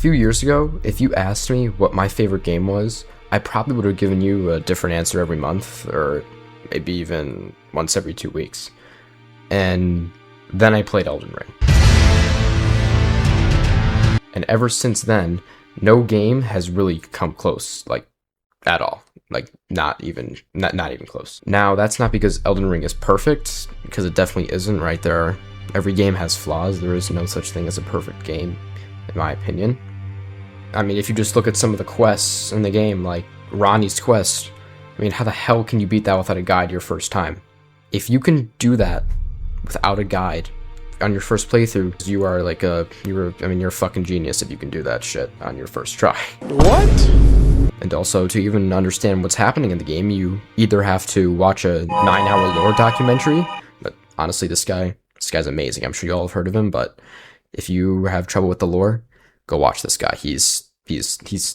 few years ago, if you asked me what my favorite game was, I probably would have given you a different answer every month, or maybe even once every 2 weeks. And then I played Elden Ring. And ever since then, no game has really come close, like, at all. Like, not even close. Now, that's not because Elden Ring is perfect, because it definitely isn't, right? Every game has flaws. There is no such thing as a perfect game, in my opinion. I mean, if you just look at some of the quests in the game, like Ronnie's quest, I mean, how the hell can you beat that without a guide your first time? If you can do that without a guide on your first playthrough, you're a fucking genius if you can do that shit on your first try. What? And also, to even understand what's happening in the game, you either have to watch a 9-hour lore documentary, but honestly, this guy's amazing. I'm sure you all have heard of him, but if you have trouble with the lore, go watch this guy. He's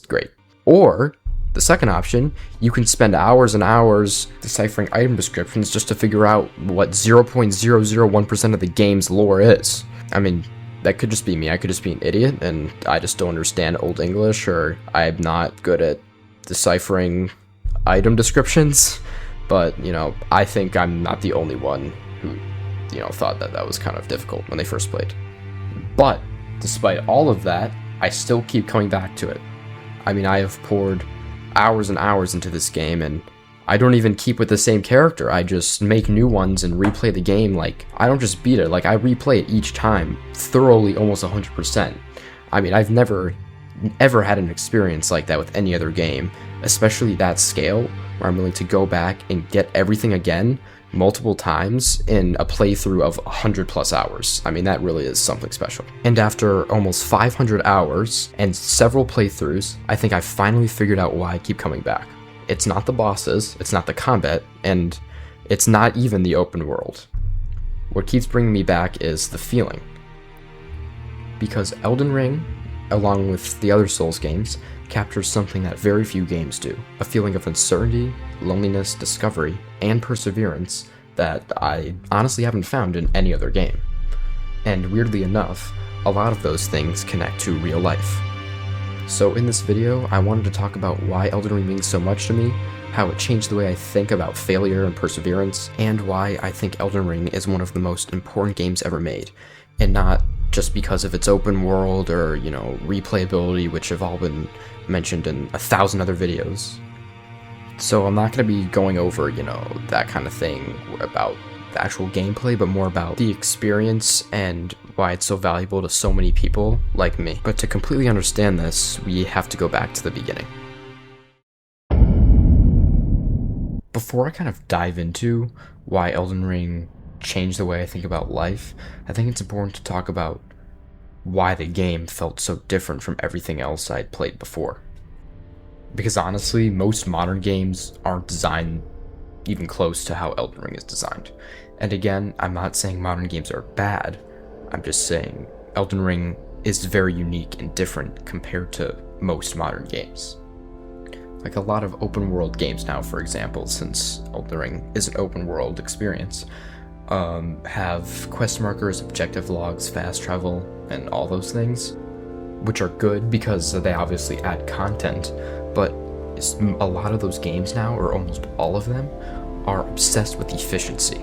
great. Or the second option, you can spend hours and hours deciphering item descriptions just to figure out what 0.001% of the game's lore is. I mean, that could just be me. I could just be an idiot and I just don't understand Old English, or I'm not good at deciphering item descriptions. But, I think I'm not the only one who, thought that was kind of difficult when they first played. But despite all of that, I still keep coming back to it. I mean, I have poured hours and hours into this game, and I don't even keep with the same character. I just make new ones and replay the game. Like, I don't just beat it, like, I replay it each time, thoroughly, almost 100%. I mean, I've never, ever had an experience like that with any other game, especially that scale, where I'm willing to go back and get everything again, multiple times in a playthrough of 100+ hours. I mean, that really is something special. And after almost 500 hours and several playthroughs, I think I finally figured out why I keep coming back. It's not the bosses, it's not the combat, and it's not even the open world. What keeps bringing me back is the feeling. Because Elden Ring, along with the other Souls games, captures something that very few games do. A feeling of uncertainty, loneliness, discovery, and perseverance that I honestly haven't found in any other game. And weirdly enough, a lot of those things connect to real life. So in this video, I wanted to talk about why Elden Ring means so much to me, how it changed the way I think about failure and perseverance, and why I think Elden Ring is one of the most important games ever made, and not just because of its open world or, replayability, which have all been mentioned in 1,000 other videos. So I'm not going to be going over, that kind of thing about the actual gameplay, but more about the experience and why it's so valuable to so many people like me. But to completely understand this, we have to go back to the beginning. Before I kind of dive into why Elden Ring changed the way I think about life, I think it's important to talk about why the game felt so different from everything else I'd played before. Because honestly, most modern games aren't designed even close to how Elden Ring is designed. And again, I'm not saying modern games are bad, I'm just saying Elden Ring is very unique and different compared to most modern games. Like a lot of open world games now, for example, since Elden Ring is an open world experience, have quest markers, objective logs, fast travel, and all those things, which are good because they obviously add content, but a lot of those games now, or almost all of them, are obsessed with efficiency.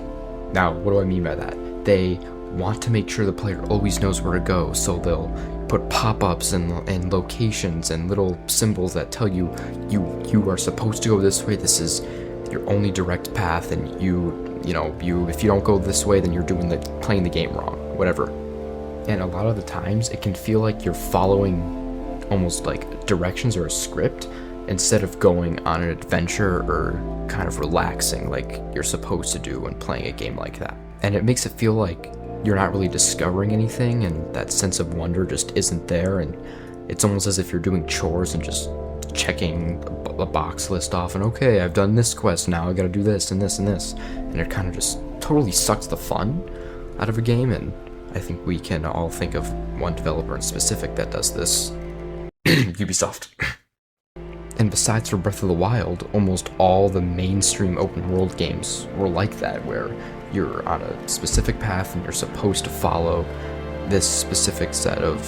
Now, what do I mean by that? They want to make sure the player always knows where to go, so they'll put pop-ups and locations and little symbols that tell you you are supposed to go this way, this is your only direct path, and if you don't go this way, then you're playing the game wrong, whatever. And a lot of the times, it can feel like you're following almost like directions or a script, instead of going on an adventure or kind of relaxing like you're supposed to do when playing a game like that. And it makes it feel like you're not really discovering anything, and that sense of wonder just isn't there, and it's almost as if you're doing chores and just checking a box list off, and okay, I've done this quest, now I gotta do this and this and this, and it kind of just totally sucks the fun out of a game. And I think we can all think of one developer in specific that does this. Ubisoft. And besides for Breath of the Wild, almost all the mainstream open world games were like that, where you're on a specific path and you're supposed to follow this specific set of,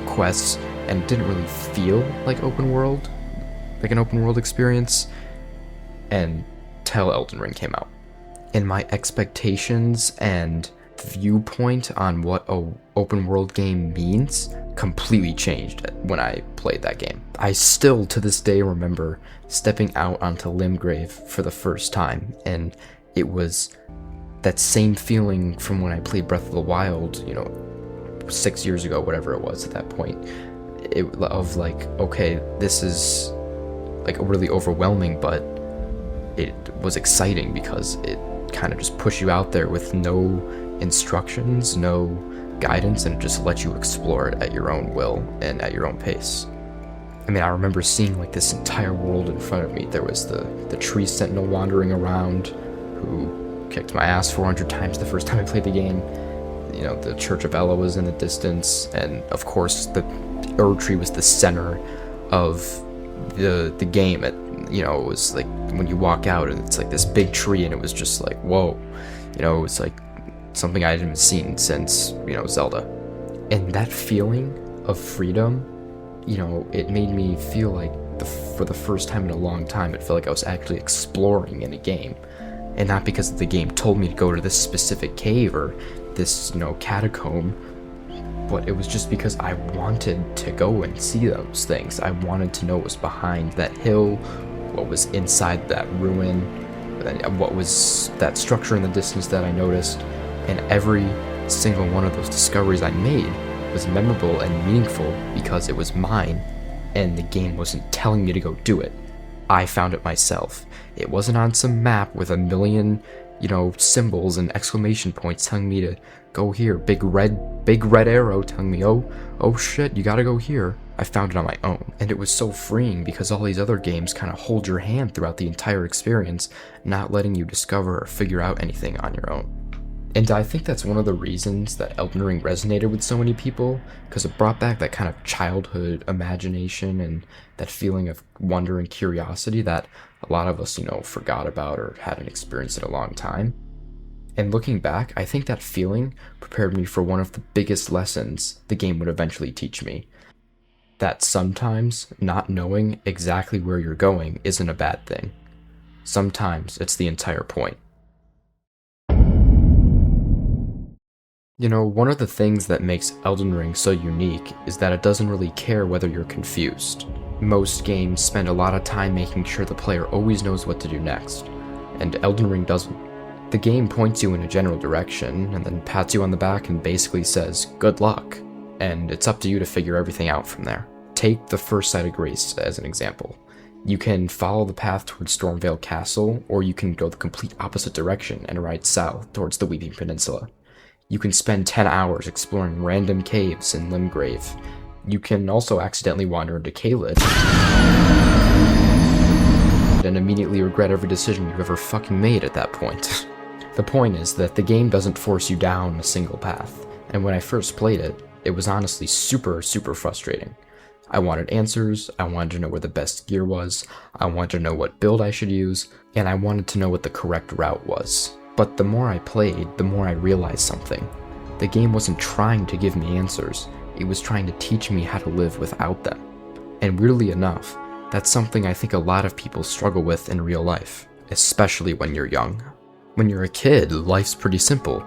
quests, and it didn't really feel like an open world experience until Elden Ring came out. And my expectations and viewpoint on what a open world game means completely changed when I played that game. I still to this day remember stepping out onto Limgrave for the first time, and it was that same feeling from when I played Breath of the Wild, 6 years ago, whatever it was at that point. Of like, okay, this is like really overwhelming, but it was exciting because it kind of just pushed you out there with no instructions, no guidance, and it just let you explore it at your own will and at your own pace. I mean, I remember seeing like this entire world in front of me. There was the tree sentinel wandering around who kicked my ass 400 times the first time I played the game. The Church of Ella was in the distance, and of course the Erd tree was the center of the game. It was like when you walk out and it's like this big tree, and it was just like, whoa, it was like something I hadn't seen since Zelda. And that feeling of freedom, it made me feel like for the first time in a long time, it felt like I was actually exploring in a game, and not because the game told me to go to this specific cave or this catacomb, but it was just because I wanted to go and see those things. I wanted to know what was behind that hill, what was inside that ruin, and what was that structure in the distance that I noticed. And every single one of those discoveries I made was memorable and meaningful because it was mine, and the game wasn't telling me to go do it. I found it myself. It wasn't on some map with a million, symbols and exclamation points telling me to go here. Big red arrow telling me, oh shit, you gotta go here. I found it on my own. And it was so freeing because all these other games kind of hold your hand throughout the entire experience, not letting you discover or figure out anything on your own. And I think that's one of the reasons that Elden Ring resonated with so many people, because it brought back that kind of childhood imagination and that feeling of wonder and curiosity that a lot of us, forgot about or hadn't experienced in a long time. And looking back, I think that feeling prepared me for one of the biggest lessons the game would eventually teach me. That sometimes not knowing exactly where you're going isn't a bad thing. Sometimes it's the entire point. One of the things that makes Elden Ring so unique is that it doesn't really care whether you're confused. Most games spend a lot of time making sure the player always knows what to do next, and Elden Ring doesn't. The game points you in a general direction, and then pats you on the back and basically says, good luck, and it's up to you to figure everything out from there. Take the first Sight of Grace as an example. You can follow the path towards Stormveil Castle, or you can go the complete opposite direction and ride south towards the Weeping Peninsula. You can spend 10 hours exploring random caves in Limgrave. You can also accidentally wander into Caelid and immediately regret every decision you've ever fucking made at that point. The point is that the game doesn't force you down a single path, and when I first played it, it was honestly super frustrating. I wanted answers, I wanted to know where the best gear was, I wanted to know what build I should use, and I wanted to know what the correct route was. But the more I played, the more I realized something. The game wasn't trying to give me answers, it was trying to teach me how to live without them. And weirdly enough, that's something I think a lot of people struggle with in real life, especially when you're young. When you're a kid, life's pretty simple.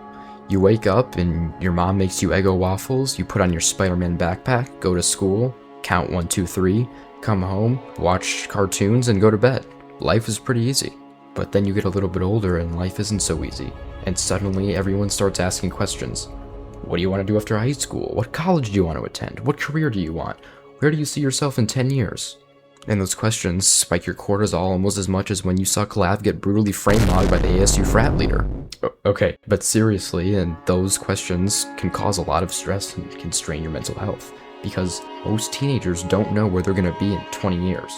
You wake up and your mom makes you Eggo waffles, you put on your Spider-Man backpack, go to school, count 1, 2, 3, come home, watch cartoons, and go to bed. Life is pretty easy. But then you get a little bit older and life isn't so easy, and suddenly everyone starts asking questions. What do you want to do after high school? What college do you want to attend? What career do you want? Where do you see yourself in 10 years? And those questions spike your cortisol almost as much as when you saw Clav get brutally frame-logged by the ASU frat leader. Okay, but seriously, and those questions can cause a lot of stress and can strain your mental health, because most teenagers don't know where they're going to be in 20 years.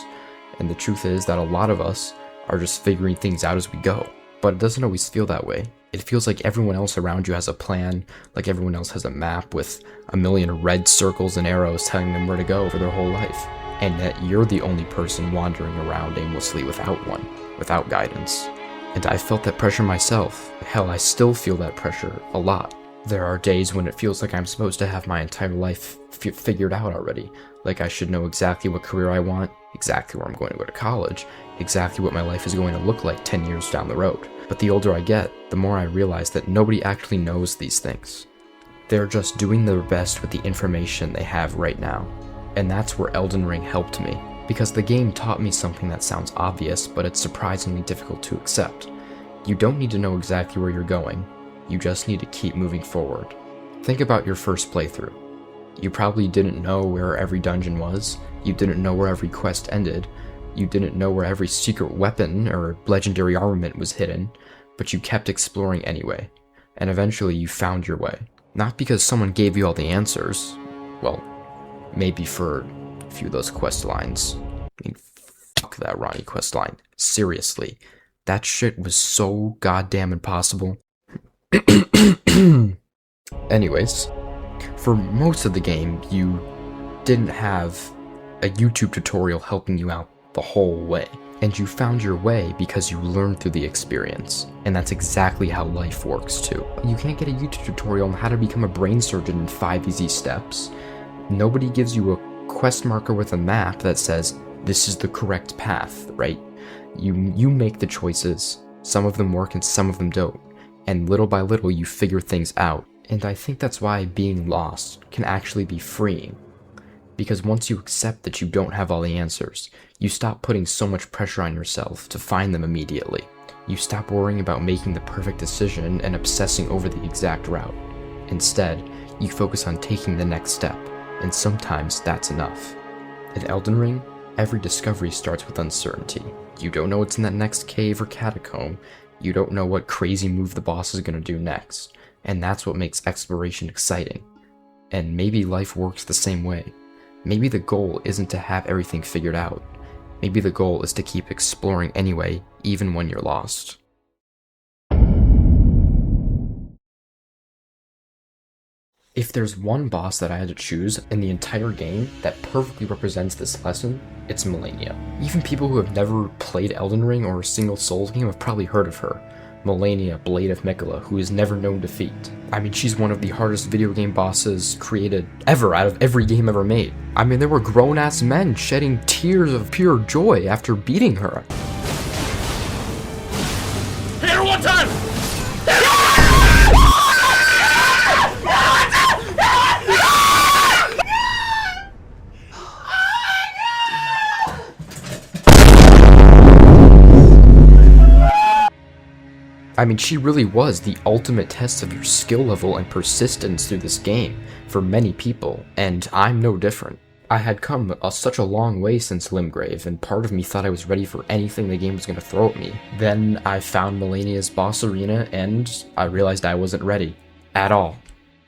And the truth is that a lot of us are just figuring things out as we go. But it doesn't always feel that way. It feels like everyone else around you has a plan, like everyone else has a map with a million red circles and arrows telling them where to go for their whole life. And that you're the only person wandering around aimlessly without one, without guidance. And I felt that pressure myself. Hell, I still feel that pressure a lot. There are days when it feels like I'm supposed to have my entire life figured out already. Like I should know exactly what career I want, exactly where I'm going to go to college, exactly what my life is going to look like 10 years down the road. But the older I get, the more I realize that nobody actually knows these things. They're just doing their best with the information they have right now. And that's where Elden Ring helped me, because the game taught me something that sounds obvious, but it's surprisingly difficult to accept. You don't need to know exactly where you're going. You just need to keep moving forward. Think about your first playthrough. You probably didn't know where every dungeon was, you didn't know where every quest ended, you didn't know where every secret weapon or legendary armament was hidden, but you kept exploring anyway, and eventually you found your way. Not because someone gave you all the answers, well, maybe for a few of those quest lines. I mean, fuck that Ronnie quest line. Seriously, that shit was so goddamn impossible. Anyways, for most of the game, you didn't have a YouTube tutorial helping you out the whole way. And you found your way because you learned through the experience. And that's exactly how life works too. You can't get a YouTube tutorial on how to become a brain surgeon in 5 easy steps. Nobody gives you a quest marker with a map that says, this is the correct path, right? You make the choices. Some of them work and some of them don't. And little by little you figure things out. And I think that's why being lost can actually be freeing. Because once you accept that you don't have all the answers, you stop putting so much pressure on yourself to find them immediately. You stop worrying about making the perfect decision and obsessing over the exact route. Instead, you focus on taking the next step, and sometimes that's enough. In Elden Ring, every discovery starts with uncertainty. You don't know what's in that next cave or catacomb, you don't know what crazy move the boss is going to do next, and that's what makes exploration exciting. And maybe life works the same way. Maybe the goal isn't to have everything figured out. Maybe the goal is to keep exploring anyway, even when you're lost. If there's one boss that I had to choose in the entire game that perfectly represents this lesson, it's Malenia. Even people who have never played Elden Ring or a single Souls game have probably heard of her. Malenia, Blade of Miquella, who is never known defeat. I mean, she's one of the hardest video game bosses created ever out of every game ever made. I mean, there were grown-ass men shedding tears of pure joy after beating her. Hit her one time! I mean, she really was the ultimate test of your skill level and persistence through this game for many people, and I'm no different. I had come such a long way since Limgrave, and part of me thought I was ready for anything the game was going to throw at me. Then I found Malenia's boss arena, and I realized I wasn't ready. At all.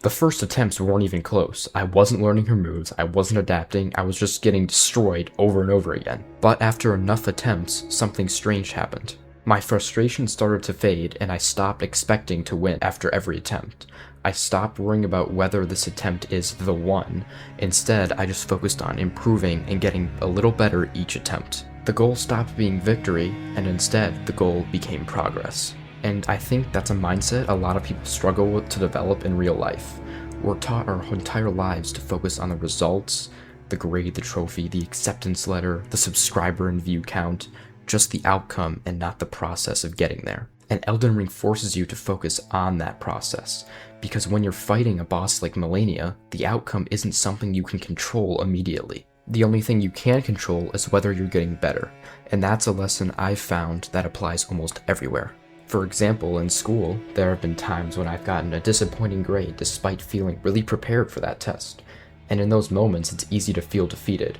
The first attempts weren't even close. I wasn't learning her moves, I wasn't adapting, I was just getting destroyed over and over again. But after enough attempts, something strange happened. My frustration started to fade, and I stopped expecting to win after every attempt. I stopped worrying about whether this attempt is the one. Instead, I just focused on improving and getting a little better each attempt. The goal stopped being victory, and instead, the goal became progress. And I think that's a mindset a lot of people struggle with to develop in real life. We're taught our entire lives to focus on the results, the grade, the trophy, the acceptance letter, the subscriber and view count, just the outcome and not the process of getting there. And Elden Ring forces you to focus on that process, because when you're fighting a boss like Malenia, the outcome isn't something you can control immediately. The only thing you can control is whether you're getting better, and that's a lesson I've found that applies almost everywhere. For example, in school, there have been times when I've gotten a disappointing grade despite feeling really prepared for that test, and in those moments it's easy to feel defeated.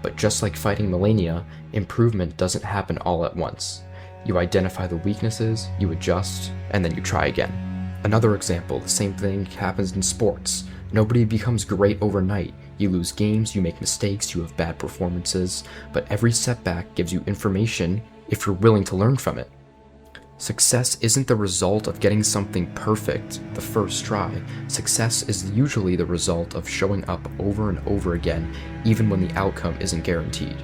But just like fighting Malenia, improvement doesn't happen all at once. You identify the weaknesses, you adjust, and then you try again. Another example, the same thing happens in sports. Nobody becomes great overnight. You lose games, you make mistakes, you have bad performances, but every setback gives you information if you're willing to learn from it. Success isn't the result of getting something perfect the first try. Success is usually the result of showing up over and over again, even when the outcome isn't guaranteed.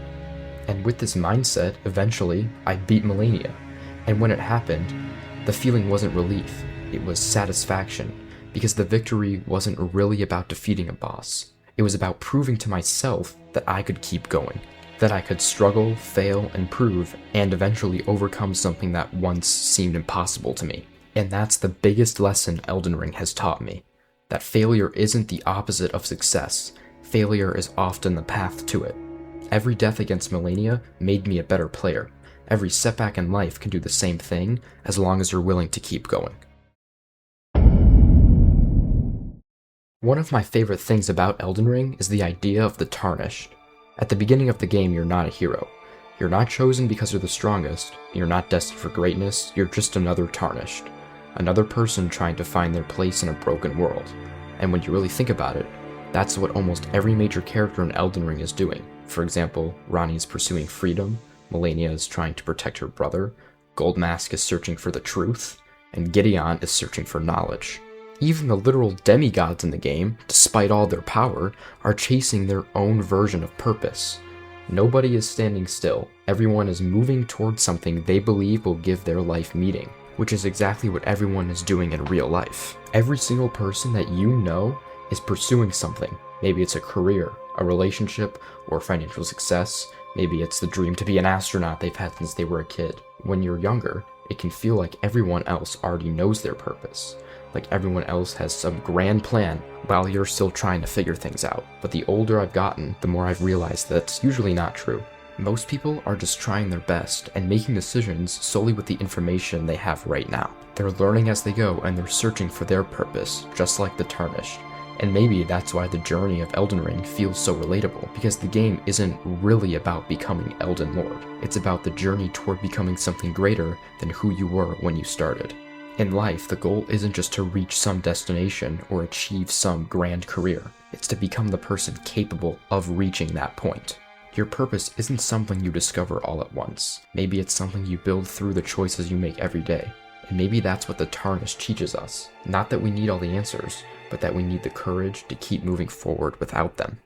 And with this mindset, eventually, I beat Malenia. And when it happened, the feeling wasn't relief, it was satisfaction. because the victory wasn't really about defeating a boss. It was about proving to myself that I could keep going, that I could struggle, fail, improve, and eventually overcome something that once seemed impossible to me. And that's the biggest lesson Elden Ring has taught me, that failure isn't the opposite of success. Failure is often the path to it. Every death against Malenia made me a better player. Every setback in life can do the same thing as long as you're willing to keep going. One of my favorite things about Elden Ring is the idea of the Tarnished. At the beginning of the game, you're not a hero. You're not chosen because you're the strongest. You're not destined for greatness. You're just another Tarnished. Another person trying to find their place in a broken world. And when you really think about it, that's what almost every major character in Elden Ring is doing. For example, Ranni is pursuing freedom, Malenia is trying to protect her brother, Goldmask is searching for the truth, and Gideon is searching for knowledge. Even the literal demigods in the game, despite all their power, are chasing their own version of purpose. Nobody is standing still. Everyone is moving towards something they believe will give their life meaning, which is exactly what everyone is doing in real life. Every single person that you know is pursuing something. Maybe it's a career, a relationship, or financial success. Maybe it's the dream to be an astronaut they've had since they were a kid. When you're younger, it can feel like everyone else already knows their purpose. Like everyone else has some grand plan while you're still trying to figure things out. But the older I've gotten, the more I've realized that's usually not true. Most people are just trying their best and making decisions solely with the information they have right now. They're learning as they go and they're searching for their purpose, just like the Tarnished. And maybe that's why the journey of Elden Ring feels so relatable, because the game isn't really about becoming Elden Lord. It's about the journey toward becoming something greater than who you were when you started. In life, the goal isn't just to reach some destination or achieve some grand career. It's to become the person capable of reaching that point. Your purpose isn't something you discover all at once. Maybe it's something you build through the choices you make every day. And maybe that's what the Tarnished teaches us. Not that we need all the answers, but that we need the courage to keep moving forward without them.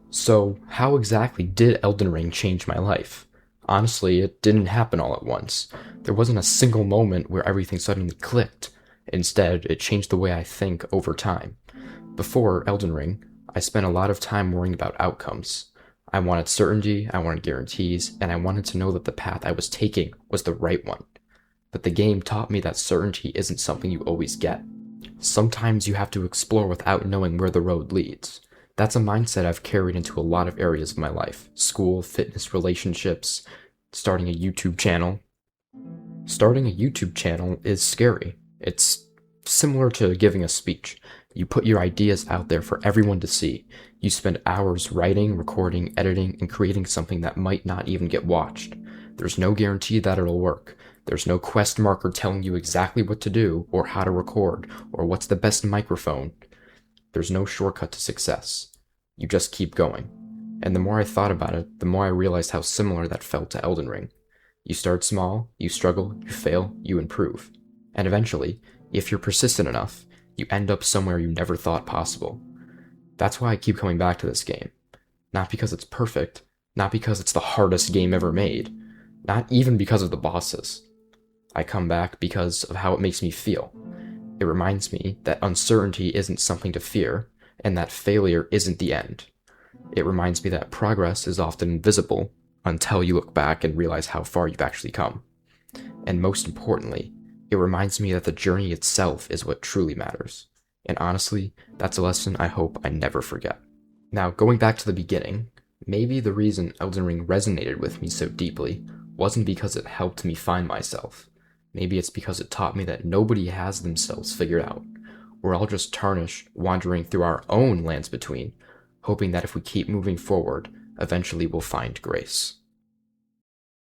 So, how exactly did Elden Ring change my life? Honestly, it didn't happen all at once. There wasn't a single moment where everything suddenly clicked. Instead, it changed the way I think over time. Before Elden Ring, I spent a lot of time worrying about outcomes. I wanted certainty, I wanted guarantees, and I wanted to know that the path I was taking was the right one. But the game taught me that certainty isn't something you always get. Sometimes you have to explore without knowing where the road leads. That's a mindset I've carried into a lot of areas of my life. School, fitness, relationships, starting a YouTube channel. Starting a YouTube channel is scary. It's similar to giving a speech. You put your ideas out there for everyone to see. You spend hours writing, recording, editing, and creating something that might not even get watched. There's no guarantee that it'll work. There's no quest marker telling you exactly what to do, or how to record, or what's the best microphone. There's no shortcut to success. You just keep going. And the more I thought about it, the more I realized how similar that felt to Elden Ring. You start small, you struggle, you fail, you improve. And eventually, if you're persistent enough, you end up somewhere you never thought possible. That's why I keep coming back to this game. Not because it's perfect, not because it's the hardest game ever made, not even because of the bosses. I come back because of how it makes me feel. It reminds me that uncertainty isn't something to fear, and that failure isn't the end. It reminds me that progress is often invisible until you look back and realize how far you've actually come. And most importantly, it reminds me that the journey itself is what truly matters. And honestly, that's a lesson I hope I never forget. Now, going back to the beginning, maybe the reason Elden Ring resonated with me so deeply wasn't because it helped me find myself. Maybe it's because it taught me that nobody has themselves figured out. We're all just tarnished, wandering through our own lands between, hoping that if we keep moving forward, eventually we'll find grace.